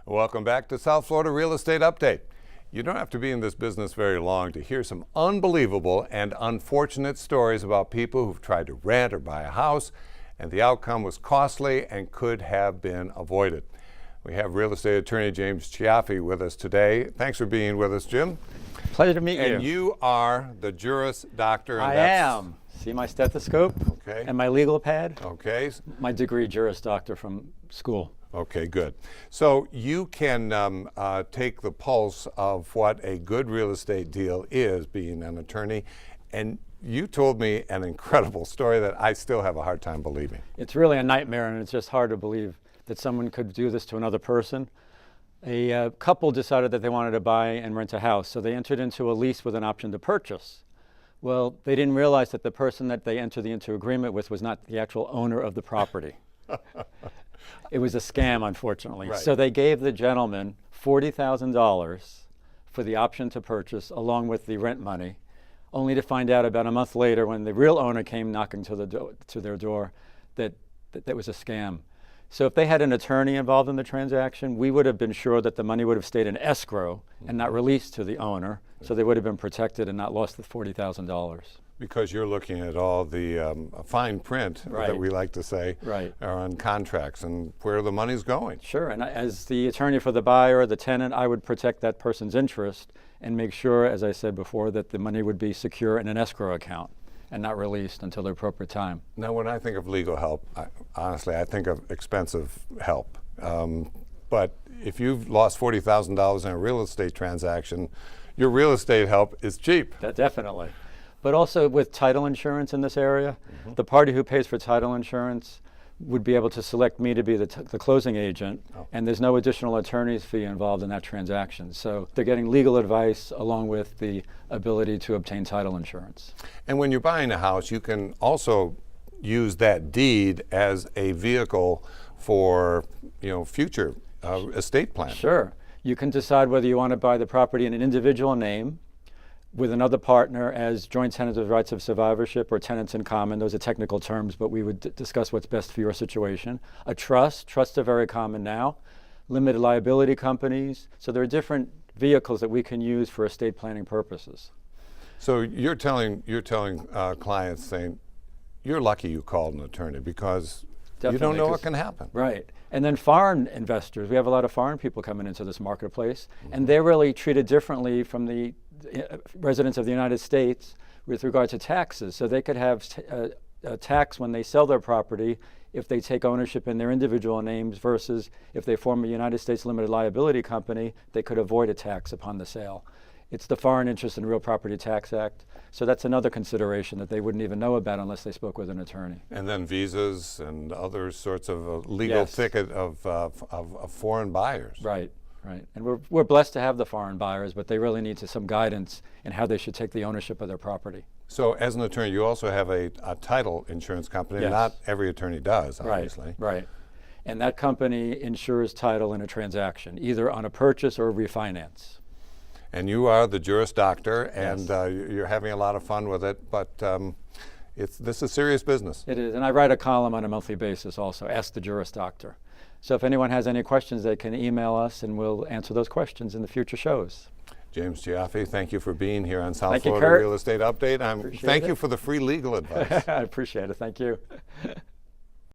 Welcome back to South Florida Real Estate Update. You don't have to be in this business very long to hear some unbelievable and unfortunate stories about people who've tried to rent or buy a house, and the outcome was costly and could have been avoided. We have real estate attorney James Cioffi with us today. Thanks for being with us, Jim. Pleasure to meet you. And you are the Juris Doctor. I am. See my stethoscope? Okay. And my legal pad? Okay. My degree, Juris Doctor from school. Okay, good. So you can take the pulse of what a good real estate deal is, being an attorney, and you told me an incredible story that I still have a hard time believing. It's really a nightmare, and it's just hard to believe that someone could do this to another person. A couple decided that they wanted to buy and rent a house, so they entered into a lease with an option to purchase. Well, they didn't realize that the person that they entered into agreement with was not the actual owner of the property. It was a scam, unfortunately. Right. So they gave the gentleman $40,000 for the option to purchase along with the rent money, only to find out about a month later when the real owner came knocking to their door that was a scam. So if they had an attorney involved in the transaction, we would have been sure that the money would have stayed in escrow and not released to the owner, so they would have been protected and not lost the $40,000. Because you're looking at all the fine print that we like to say on contracts and where the money's going. Sure, and as the attorney for the buyer or the tenant, I would protect that person's interest and make sure, as I said before, that the money would be secure in an escrow account and not released until the appropriate time. Now, when I think of legal help, honestly, I think of expensive help. But if you've lost $40,000 in a real estate transaction, your real estate help is cheap. Definitely. But also with title insurance in this area, the party who pays for title insurance would be able to select me to be the closing agent, and there's no additional attorney's fee involved in that transaction. So they're getting legal advice along with the ability to obtain title insurance. And when you're buying a house, you can also use that deed as a vehicle for future estate planning. Sure. You can decide whether you want to buy the property in an individual name, with another partner as joint tenants with rights of survivorship or tenants in common. Those are technical terms, but we would discuss what's best for your situation. A trust. Trusts are very common now. Limited liability companies. So there are different vehicles that we can use for estate planning purposes. So you're telling clients, saying, you're lucky you called an attorney because you don't know what can happen. Right. And then foreign investors. We have a lot of foreign people coming into this marketplace, and they're really treated differently from the residents of the United States with regard to taxes. So they could have a tax when they sell their property if they take ownership in their individual names versus if they form a United States limited liability company, they could avoid a tax upon the sale. It's the Foreign Interest in Real Property Tax Act. So that's another consideration that they wouldn't even know about unless they spoke with an attorney. And then visas and other sorts of legal thicket of foreign buyers. Right. Right, and we're blessed to have the foreign buyers, but they really need some guidance in how they should take the ownership of their property. So as an attorney, you also have a title insurance company. Yes. Not every attorney does, obviously. Right. And that company insures title in a transaction, either on a purchase or a refinance. And you are the Juris Doctor, and you're having a lot of fun with it, but this is serious business. It is, and I write a column on a monthly basis also, Ask the Juris Doctor. So if anyone has any questions, they can email us and we'll answer those questions in the future shows. James Cioffi, thank you for being here on South Thank you, Florida Curt. Real Estate Update. Thank you for the free legal advice. I appreciate it. Thank you.